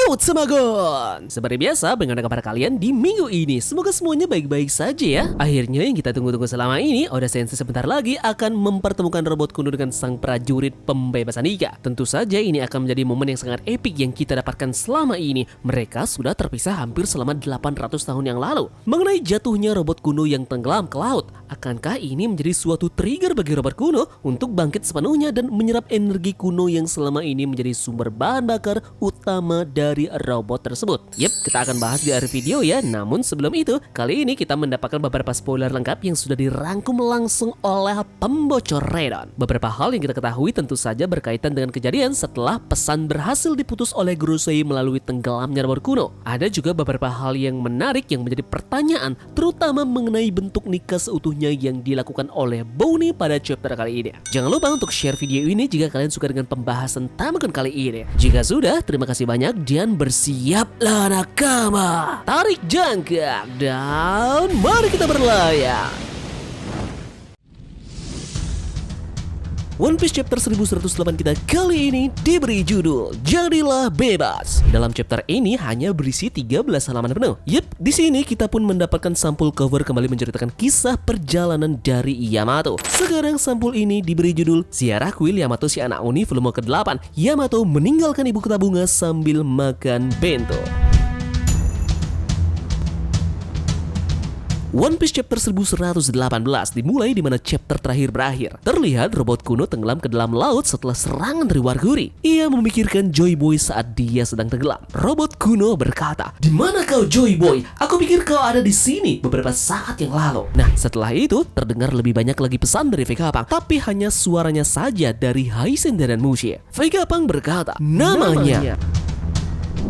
Laut Semagon. Seperti biasa, bagaimana kabar kalian di minggu ini? Semoga semuanya baik-baik saja ya. Akhirnya yang kita tunggu-tunggu selama ini, Oda Sensei sebentar lagi akan mempertemukan robot kuno dengan sang prajurit pembebasan Nika. Tentu saja ini akan menjadi momen yang sangat epik yang kita dapatkan selama ini. Mereka sudah terpisah hampir selama 800 tahun yang lalu. Mengenai jatuhnya robot kuno yang tenggelam ke laut, akankah ini menjadi suatu trigger bagi robot kuno untuk bangkit sepenuhnya dan menyerap energi kuno yang selama ini menjadi sumber bahan bakar utama dari robot tersebut? Yep, kita akan bahas di akhir video ya. Namun sebelum itu, kali ini kita mendapatkan beberapa spoiler lengkap yang sudah dirangkum langsung oleh pembocor Redon. Beberapa hal yang kita ketahui tentu saja berkaitan dengan kejadian setelah pesan berhasil diputus oleh Gorosei melalui tenggelamnya robot kuno. Ada juga beberapa hal yang menarik yang menjadi pertanyaan, terutama mengenai bentuk nikah seutuhnya yang dilakukan oleh Bonnie pada chapter kali ini. Jangan lupa untuk share video ini jika kalian suka dengan pembahasan Tamagon kali ini. Jika sudah, terima kasih banyak dan bersiaplah nakama. Tarik jangkar dan mari kita berlayar. One Piece chapter 1108 kita kali ini diberi judul Jadilah Bebas. Dalam chapter ini hanya berisi 13 halaman penuh. Yep, di sini kita pun mendapatkan sampul cover kembali menceritakan kisah perjalanan dari Yamato. Sekarang sampul ini diberi judul Ziarah Kuil Yamato si Anak Oni volume ke-8. Yamato meninggalkan ibu kota bunga sambil makan bento. One Piece chapter 1118 dimulai di mana chapter terakhir berakhir. Terlihat robot kuno tenggelam ke dalam laut setelah serangan dari Warguri. Ia memikirkan Joy Boy saat dia sedang tenggelam. Robot kuno berkata, "Di mana kau Joy Boy? Aku pikir kau ada di sini beberapa saat yang lalu." Nah, setelah itu terdengar lebih banyak lagi pesan dari Vegapunk, tapi hanya suaranya saja dari Hisenda dan Mushi. Vegapunk berkata, "Namanya."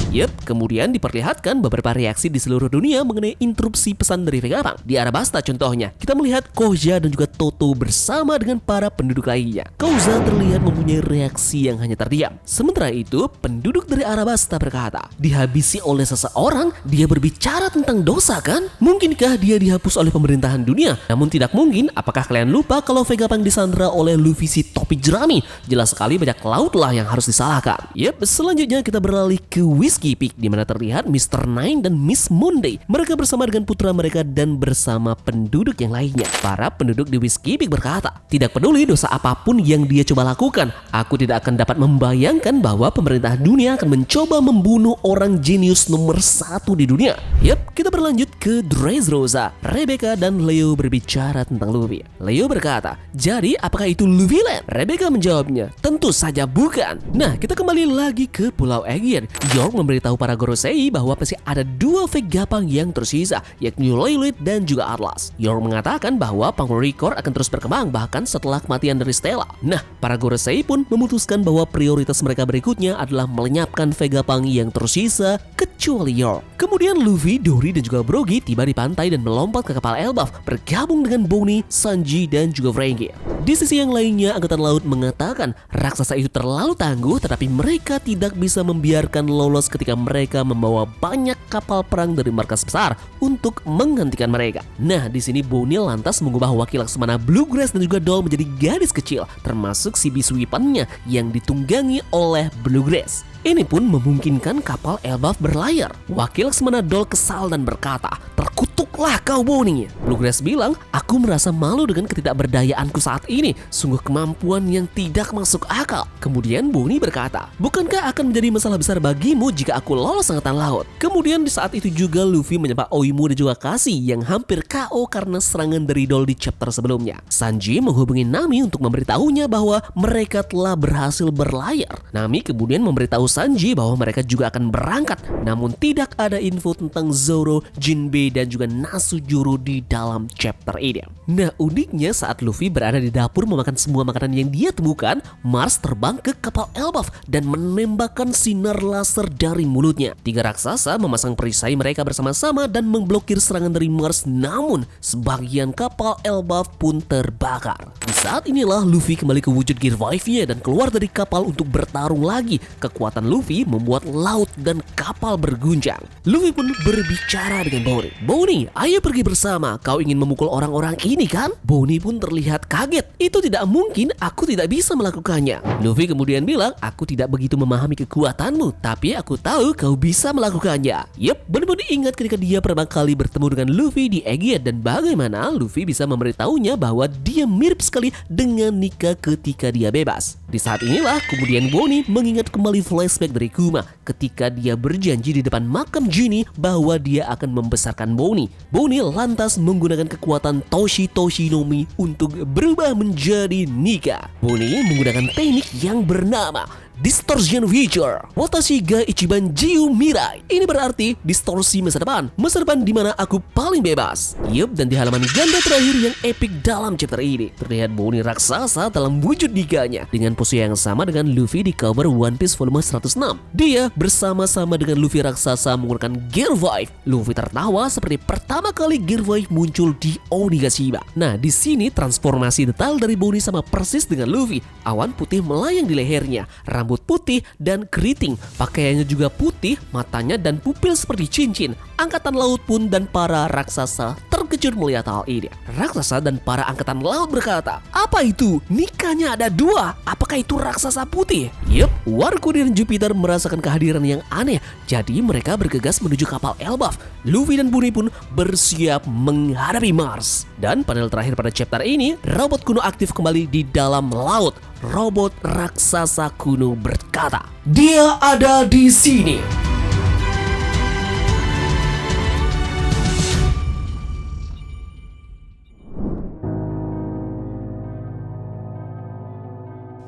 Yep, kemudian diperlihatkan beberapa reaksi di seluruh dunia mengenai interupsi pesan dari Vegapunk. Di Arabasta contohnya, kita melihat Koza dan juga Toto bersama dengan para penduduk lainnya. Koza terlihat mempunyai reaksi yang hanya terdiam. Sementara itu, penduduk dari Arabasta berkata, "Dihabisi oleh seseorang, dia berbicara tentang dosa kan? Mungkinkah dia dihapus oleh pemerintahan dunia? Namun tidak mungkin, apakah kalian lupa kalau Vegapunk disandra oleh Luffy si topi jerami? Jelas sekali banyak laut lah yang harus disalahkan." Yep, selanjutnya kita beralih ke Whiskey Peak di mana terlihat Mr. Nine dan Miss Monday. Mereka bersama dengan putra mereka dan bersama penduduk yang lainnya. Para penduduk di Whiskey Peak berkata, "Tidak peduli dosa apapun yang dia coba lakukan, aku tidak akan dapat membayangkan bahwa pemerintah dunia akan mencoba membunuh orang jenius nomor 1 di dunia." Yap, kita berlanjut ke Dressrosa. Rebecca dan Leo berbicara tentang Luffy. Leo berkata, "Jadi apakah itu Luffy Land?" Rebecca menjawabnya, "Tentu saja bukan." Nah, kita kembali lagi ke Pulau Aegir. York memberitahu para Gorosei bahwa masih ada 2 Vegapunk yang tersisa, yakni Lilith dan juga Atlas. York mengatakan bahwa Punk Record akan terus berkembang bahkan setelah kematian dari Stella. Nah, para Gorosei pun memutuskan bahwa prioritas mereka berikutnya adalah melenyapkan Vegapunk yang tersisa kecuali York. Kemudian Luffy, Dory dan juga Brogy tiba di pantai dan melompat ke kapal Elbaf bergabung dengan Bonnie, Sanji dan juga Franky. Di sisi yang lainnya, Angkatan Laut mengatakan raksasa itu terlalu tangguh tetapi mereka tidak bisa membiarkan lolos ketika mereka membawa banyak kapal perang dari markas besar untuk menghentikan mereka. Nah, di sini Bonnie lantas mengubah wakil Laksamana Bluegrass dan juga Doll menjadi gadis kecil, termasuk si bisu weaponnya yang ditunggangi oleh Bluegrass. Ini pun memungkinkan kapal Elbaf berlayar. Wakil Laksamana Doll kesal dan berkata, "Terkutuklah kau Bonnie." Bluegrass bilang, "Aku merasa malu dengan ketidakberdayaanku saat ini. Sungguh kemampuan yang tidak masuk akal." Kemudian Bonnie berkata, "Bukankah akan menjadi masalah besar bagimu jika aku lolos Angkatan Laut?" Kemudian di saat itu juga Luffy menyapa Oimu dan juga Kasi yang hampir KO karena serangan dari Doll di chapter sebelumnya. Sanji menghubungi Nami untuk memberitahunya bahwa mereka telah berhasil berlayar. Nami kemudian memberitahu Sanji bahwa mereka juga akan berangkat, namun tidak ada info tentang Zoro, Jinbei dan juga Nasujuru di dalam chapter ini. Nah, uniknya saat Luffy berada di dapur memakan semua makanan yang dia temukan, Mars terbang ke kapal Elbaf dan menembakkan sinar laser dari mulutnya. 3 raksasa memasang perisai mereka bersama-sama dan memblokir serangan dari Mars, namun sebagian kapal Elbaf pun terbakar. Di saat inilah Luffy kembali ke wujud Gear 5-nya dan keluar dari kapal untuk bertarung lagi. Kekuatan Luffy membuat laut dan kapal berguncang. Luffy pun berbicara dengan Bonnie. "Bonnie, ayo pergi bersama, kau ingin memukul orang-orang ini kan? Bonnie pun terlihat kaget. Itu tidak mungkin, aku tidak bisa melakukannya. Luffy kemudian bilang, aku tidak begitu memahami kekuatanmu, tapi aku tahu kau bisa melakukannya. Yep, Bonnie ingat ketika dia pertama kali bertemu dengan Luffy di Egghead dan bagaimana Luffy bisa memberitahunya bahwa dia mirip sekali dengan Nika ketika dia bebas. Di saat inilah kemudian Bonnie mengingat kembali flashback dari Kuma ketika dia berjanji di depan makam Ginny bahwa dia akan membesarkan Bonnie. Bonnie lantas menggunakan kekuatan Toshi no Mi untuk berubah menjadi Nika. Bonnie menggunakan teknik yang bernama Distortion Future Watashi ga Ichiban Jiu Mirai. Ini berarti distorsi masa depan di mana aku paling bebas. Yup, dan di halaman ganda terakhir yang epic dalam chapter ini terlihat Bonnie raksasa dalam wujud Nikanya dengan pose yang sama dengan Luffy di cover One Piece volume 106. Dia bersama-sama dengan Luffy raksasa menggunakan Gear 5. Luffy tertawa seperti pertama kali Gear 5 muncul di Onigashima. Nah, di sini transformasi detail dari Bonnie sama persis dengan Luffy. Awan putih melayang di lehernya, rambut putih dan keriting, pakaiannya juga putih, matanya dan pupil seperti cincin. Angkatan laut pun dan para raksasa terkejut melihat hal ini. Raksasa dan para angkatan laut berkata, apa itu? Nikanya ada dua. Apakah itu raksasa putih? Yup, Warkudi dan Jupiter merasakan kehadiran yang aneh. Jadi mereka bergegas menuju kapal Elbaf. Luffy dan Bonnie pun bersiap menghadapi Mars. Dan panel terakhir pada chapter ini, robot kuno aktif kembali di dalam laut. Robot raksasa kuno berkata, dia ada di sini.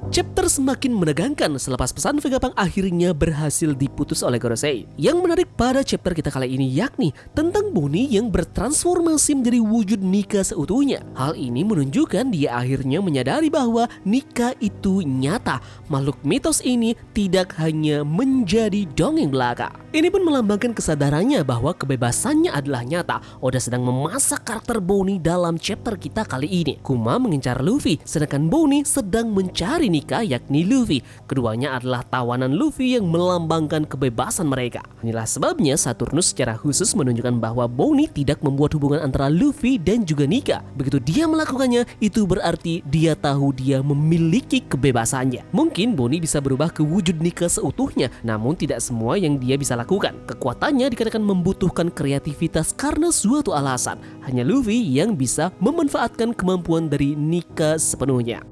Chapter semakin menegangkan selepas pesan Vegapunk akhirnya berhasil diputus oleh Gorosei. Yang menarik pada chapter kita kali ini yakni tentang Bonnie yang bertransformasi menjadi wujud Nika seutuhnya. Hal ini menunjukkan dia akhirnya menyadari bahwa Nika itu nyata. Makhluk mitos ini tidak hanya menjadi dongeng belaka. Ini pun melambangkan kesadarannya bahwa kebebasannya adalah nyata. Oda sedang memasak karakter Bonnie dalam chapter kita kali ini. Kuma mengincar Luffy, sedangkan Bonnie sedang mencari Nika yakni Luffy. Keduanya adalah tawanan Luffy yang melambangkan kebebasan mereka. Inilah sebabnya Saturnus secara khusus menunjukkan bahwa Bonnie tidak membuat hubungan antara Luffy dan juga Nika. Begitu dia melakukannya, itu berarti dia tahu dia memiliki kebebasannya. Mungkin Bonnie bisa berubah ke wujud Nika seutuhnya, namun tidak semua yang dia bisa lakukan. Kekuatannya dikatakan membutuhkan kreativitas karena suatu alasan. Hanya Luffy yang bisa memanfaatkan kemampuan dari Nika sepenuhnya.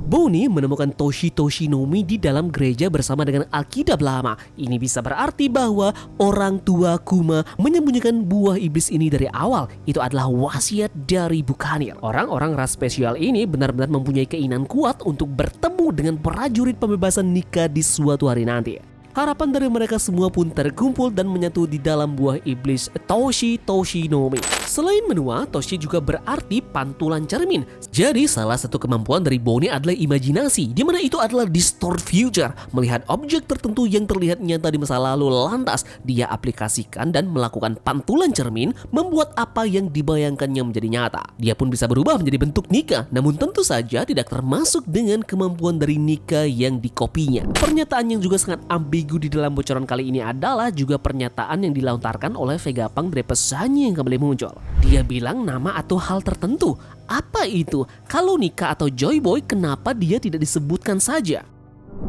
Bonnie menemukan Toshi no Mi di dalam gereja bersama dengan Alkitab lama. Ini bisa berarti bahwa orang tua Kuma menyembunyikan buah iblis ini dari awal. Itu adalah wasiat dari Buccaneer. Orang-orang ras spesial ini benar-benar mempunyai keinginan kuat untuk bertemu dengan prajurit pembebasan Nika di suatu hari nanti. Harapan dari mereka semua pun terkumpul dan menyatu di dalam buah iblis Toshi no Mi. Selain menua, Toshi juga berarti pantulan cermin. Jadi salah satu kemampuan dari Bonnie adalah imajinasi, di mana itu adalah distort future, melihat objek tertentu yang terlihat nyata di masa lalu, lantas dia aplikasikan dan melakukan pantulan cermin, membuat apa yang dibayangkannya menjadi nyata. Dia pun bisa berubah menjadi bentuk Nika, namun tentu saja tidak termasuk dengan kemampuan dari Nika yang dikopinya. Pernyataan yang juga sangat ambigu di dalam bocoran kali ini adalah juga pernyataan yang dilontarkan oleh Vegapunk dari pesannya yang kembali muncul. Dia bilang nama atau hal tertentu. Apa itu? Kalau Nika atau Joy Boy, kenapa dia tidak disebutkan saja?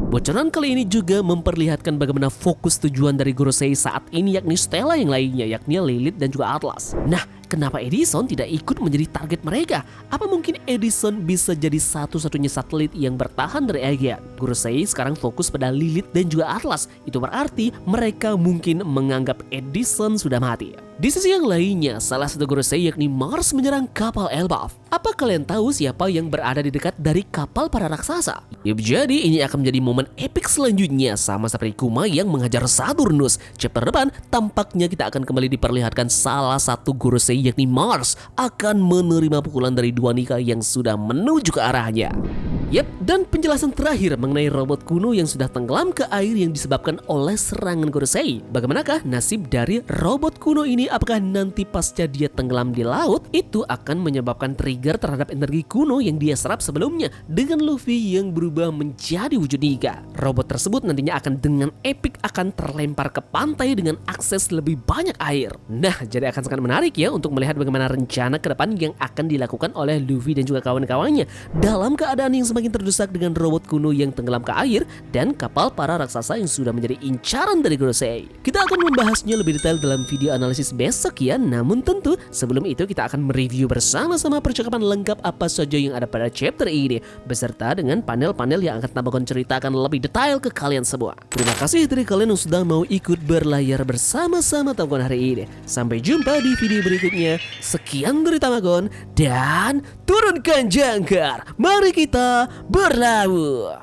Bocoran kali ini juga memperlihatkan bagaimana fokus tujuan dari Gorosei saat ini yakni Stella yang lainnya yakni Lilith dan juga Atlas. Nah, kenapa Edison tidak ikut menjadi target mereka? Apa mungkin Edison bisa jadi satu-satunya satelit yang bertahan dari Egghead? Gorosei sekarang fokus pada Lilith dan juga Atlas. Itu berarti mereka mungkin menganggap Edison sudah mati. Di sisi yang lainnya, salah satu Gorosei yakni Mars menyerang kapal Elbaf. Apa kalian tahu siapa yang berada di dekat dari kapal para raksasa? Yup, jadi ini akan menjadi momen epic selanjutnya sama seperti Kuma yang menghajar Saturnus. Chapter depan tampaknya kita akan kembali diperlihatkan salah satu Gorosei yakni Mars akan menerima pukulan dari dua Nika yang sudah menuju ke arahnya. Yap, dan penjelasan terakhir mengenai robot kuno yang sudah tenggelam ke air yang disebabkan oleh serangan Gorosei. Bagaimanakah nasib dari robot kuno ini? Apakah nanti pasca dia tenggelam di laut, itu akan menyebabkan trigger terhadap energi kuno yang dia serap sebelumnya dengan Luffy yang berubah menjadi wujud Nika. Robot tersebut nantinya akan dengan epic akan terlempar ke pantai dengan akses lebih banyak air. Nah, jadi akan sangat menarik ya untuk melihat bagaimana rencana ke depan yang akan dilakukan oleh Luffy dan juga kawan-kawannya dalam keadaan yang semakin terdesak dengan robot kuno yang tenggelam ke air dan kapal para raksasa yang sudah menjadi incaran dari Gorosei. Kita akan membahasnya lebih detail dalam video analisis besok ya, namun tentu sebelum itu kita akan mereview bersama-sama percakapan lengkap apa saja yang ada pada chapter ini beserta dengan panel-panel yang akan tambahkan ceritakan lebih detail ke kalian semua. Terima kasih dari kalian yang sudah mau ikut berlayar bersama-sama Tamagon hari ini. Sampai jumpa di video berikutnya. Sekian dari Tamagon dan turunkan jangkar. Mari kita berlabuh.